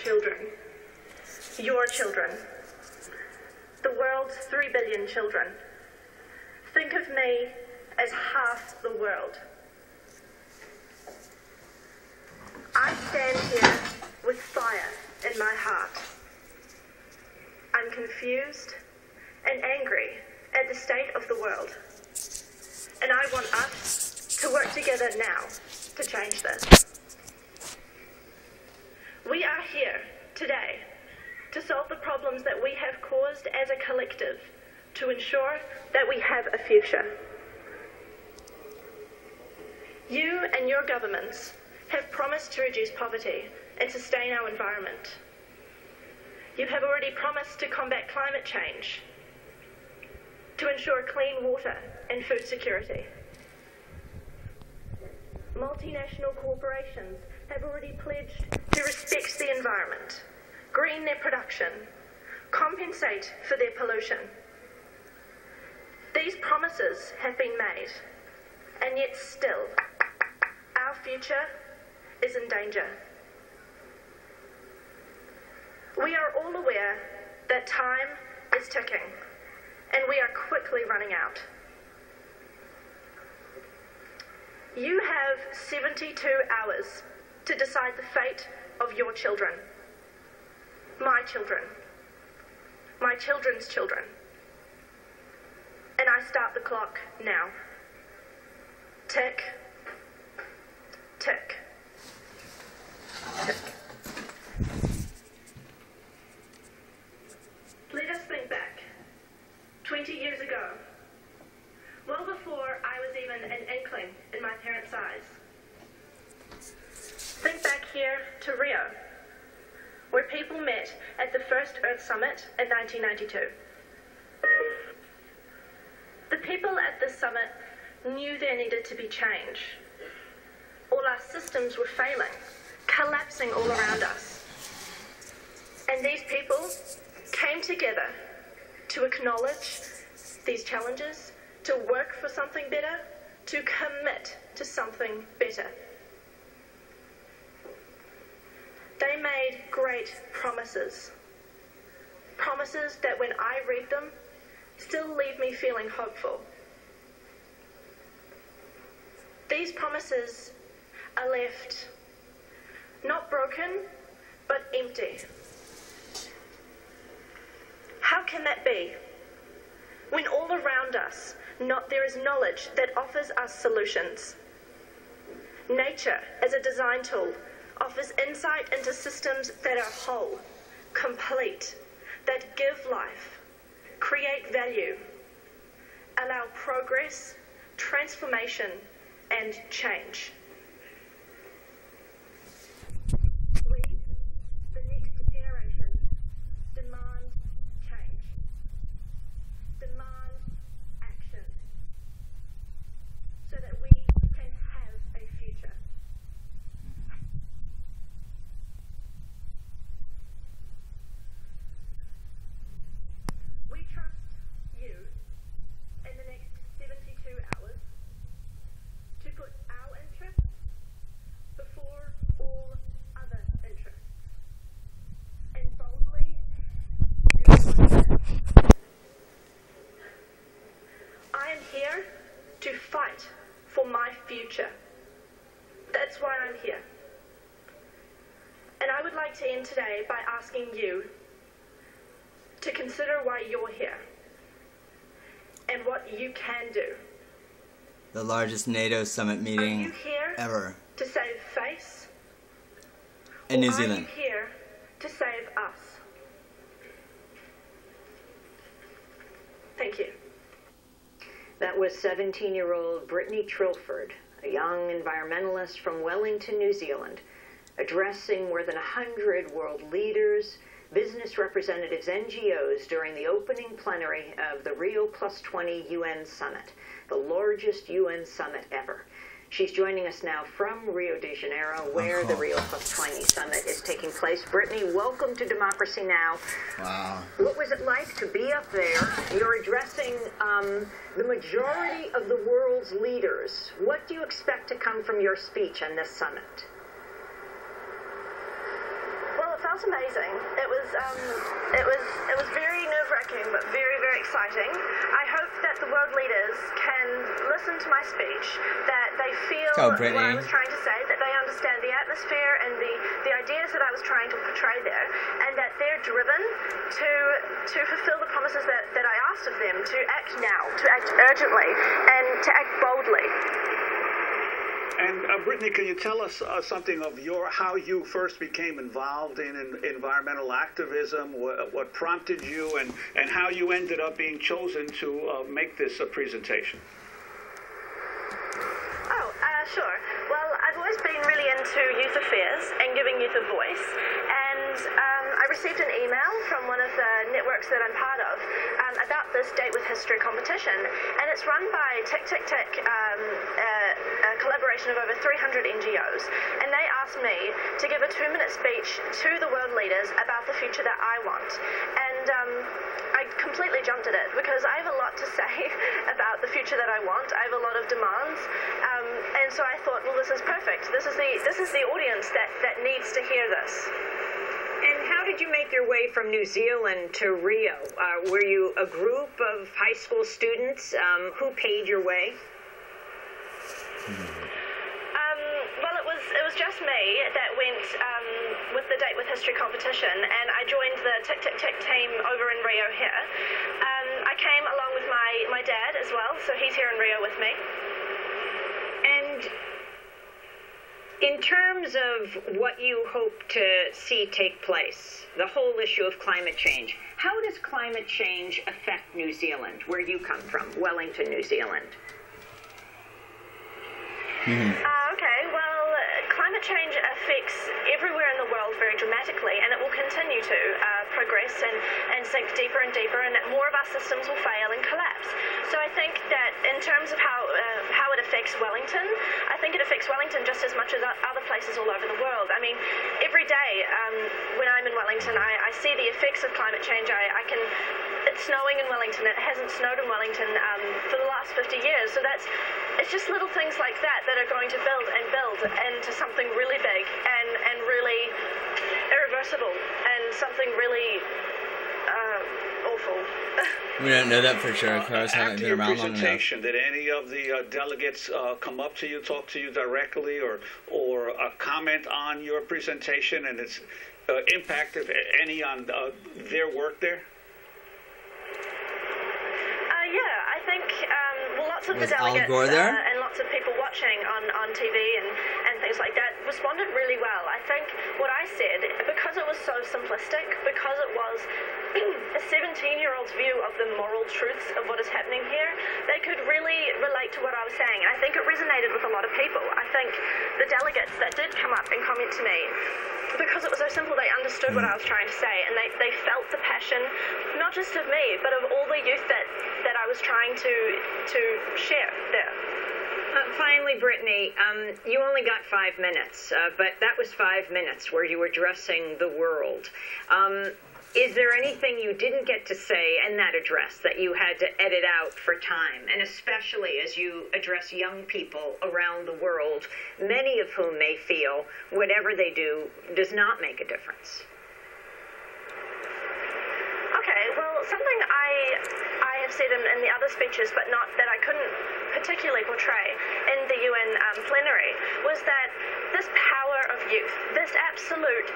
children. Your children. The world's 3 billion children. Think of me as half the world. I stand here with fire in my heart. I'm confused and angry at the state of the world. And I want us to work together now to change this. We are here today to solve the problems that we have caused as a collective, to ensure that we have a future. You and your governments have promised to reduce poverty and sustain our environment. You have already promised to combat climate change, to ensure clean water and food security. Multinational corporations have already pledged to respect the environment, green their production, compensate for their pollution. These promises have been made, and yet still, our future is in danger. We are all aware that time is ticking, and we are quickly running out. You have 72 hours to decide the fate of your children, my children, my children's children. And I start the clock now. Tick, tick, tick. Let us think back. 20 years ago, well before I was even an inkling in my parents' eyes. Think back here to Rio, where people met at the first Earth Summit in 1992. The people at this summit knew there needed to be change. All our systems were failing, collapsing all around us. And these people came together to acknowledge these challenges, to work for something better, to commit to something better. They made great promises. Promises that when I read them, still leave me feeling hopeful. These promises are left not broken, but empty. How can that be? When all around us, there is knowledge that offers us solutions. Nature, as a design tool, offers insight into systems that are whole, complete, that give life, create value, allow progress, transformation, and change. We, the next generation, demand change, demand action, so that we can have a future. We trust you in the next 72 hours to put our interests before all other interests, and boldly I am here to fight for my future. That's why I'm here. And I would like to end today by asking you to consider why you're here and what you can do. The largest NATO summit meeting Are you here ever to save face? in New Or Zealand. Are you here to save us? Thank you. That was 17-year-old Brittany Trilford, a young environmentalist from Wellington, New Zealand, addressing more than 100 world leaders, business representatives, NGOs during the opening plenary of the Rio +20 UN Summit, the largest UN summit ever. She's joining us now from Rio de Janeiro, where the Rio +20 Summit is taking place. Brittany, welcome to Democracy Now! Wow. What was it like to be up there? You're addressing the majority of the world's leaders. What do you expect to come from your speech on this summit? Well, it felt felt amazing. It was very nerve-wracking, but very, very exciting. I hope that the world leaders can listen to my speech, that they feel what I was trying to say, that they understand the atmosphere and the ideas that I was trying to portray there, and that they're driven to fulfill the promises that I asked of them, to act now, to act urgently, and to act boldly. And Brittany, can you tell us something of how you first became involved in environmental activism, what prompted you, and how you ended up being chosen to make this presentation? Oh, sure. Well, I've always been really into youth affairs and giving youth a voice, and I received an email from one of the networks that I'm part of about this Date with History competition, and it's run by Tick Tick Tick, a collaboration of over 300 NGOs, and they asked me to give a 2-minute speech to the world leaders about the future that I want, and I completely jumped at it because I have a lot to say about the future that I want. I have a lot of demands, and so I thought, well, this is perfect. This is the audience that needs to hear this. And how did you make your way from New Zealand to Rio? Were you a group of high school students? Who paid your way? Well, it was just me that went with the Date with History competition, and I joined the Tick Tick Tick team over in Rio here. I came along with my dad as well, so he's here in Rio with me. And in terms of what you hope to see take place, the whole issue of climate change, how does climate change affect New Zealand, where you come from, Wellington, New Zealand? Okay, well, climate change affects everywhere in the world very dramatically, and it will continue to progress and sink deeper and deeper, and more of our systems will fail and collapse. So I think that in terms of how it affects Wellington, I think it affects Wellington just as much as other places all over the world. I mean, every day when I'm in Wellington, I see the effects of climate change. It's snowing in Wellington. It hasn't snowed in Wellington for the last 50 years. So it's just little things like that are going to build into something really big and really irreversible and something really awful. We don't know that for sure. Cars haven't been around long enough. After your presentation, did any of the delegates come up to you, talk to you directly, or comment on your presentation and its impact, if any, on their work there? Yeah, I think lots of the Was Al delegates Gore there? And lots of people watching on TV and things like that responded really well. I think what I said, because it was so simplistic, because it was a 17-year-old's view of the moral truths of what is happening here, they could really relate to what I was saying. And I think it resonated with a lot of people. I think the delegates that did come up and comment to me, because it was so simple, they understood what I was trying to say, and they felt the passion, not just of me, but of all the youth that I was trying to share there. Finally, Brittany, you only got 5 minutes, but that was 5 minutes where you were addressing the world. Is there anything you didn't get to say in that address that you had to edit out for time, and especially as you address young people around the world, many of whom may feel whatever they do does not make a difference? Okay, well, something I have said in the other speeches, but not that I couldn't particularly portray in the UN plenary, was that this power of youth, this absolute,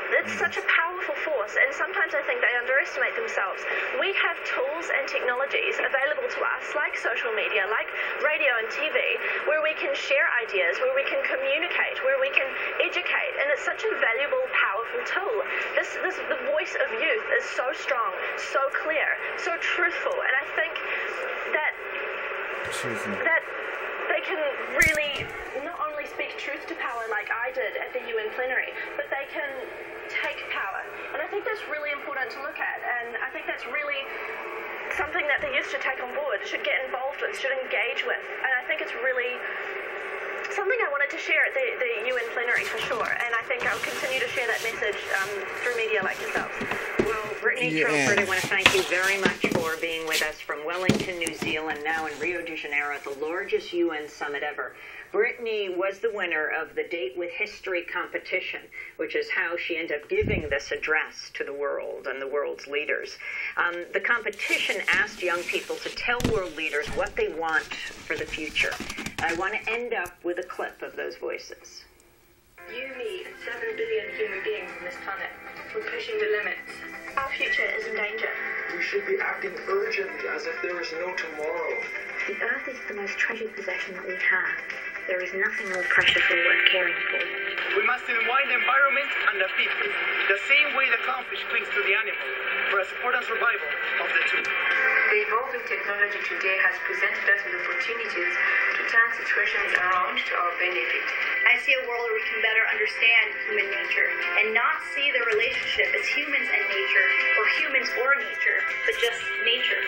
it's such a powerful force, and sometimes I think they underestimate themselves. We have tools and technologies available to us, like social media, like radio and TV, where we can share ideas, where we can communicate, where we can educate, and it's such a valuable, powerful tool. The voice of youth is so strong, so clear, so truthful, and I think that they can really not only speak truth to power like I did at the UN plenary, but they can take power. And I think that's really important to look at, and I think that's really something that the youth should take on board, should get involved with, should engage with, and I think it's really something I wanted to share at the UN plenary for sure, and I think I'll continue to share that message through media like yourselves. Well, Brittany Trowford, I want to thank you very much for being with us from Wellington, New Zealand, now in Rio de Janeiro, the largest UN summit ever. Brittany was the winner of the Date with History competition, which is how she ended up giving this address to the world and the world's leaders. The competition asked young people to tell world leaders what they want for the future. I want to end up with a clip of those voices. You, me, and 7 billion human beings on this planet. We're pushing the limits. Our future is in danger. We should be acting urgently, as if there is no tomorrow. The Earth is the most treasured possession that we have. There is nothing more precious or worth caring for. We must unwind the environment and the people, the same way the clownfish clings to the animal, for a support and survival of the two. The evolving technology today has presented us with opportunities to turn situations around to our benefit. I see a world where we can better understand human nature and not see the relationship as humans and nature, or humans or nature, but just nature.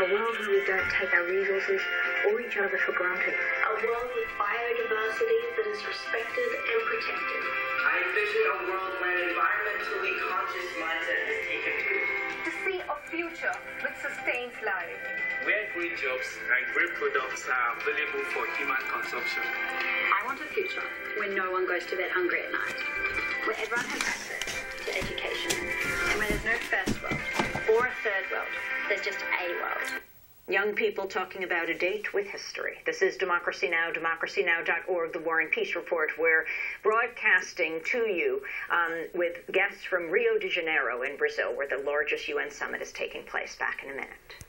A world where we don't take our resources or each other for granted. A world with biodiversity that is respected and protected. I envision a world where an environmentally conscious mindset is taken to it. To see a future which sustains life. Where green jobs and green products are available for human consumption. I want a future where no one goes to bed hungry at night. Where everyone has access to education. And where there's no first world or a third world. There's just a world. Young people talking about a date with history. This is Democracy Now!, democracynow.org, the War and Peace Report. We're broadcasting to you with guests from Rio de Janeiro in Brazil, where the largest UN summit is taking place. Back in a minute.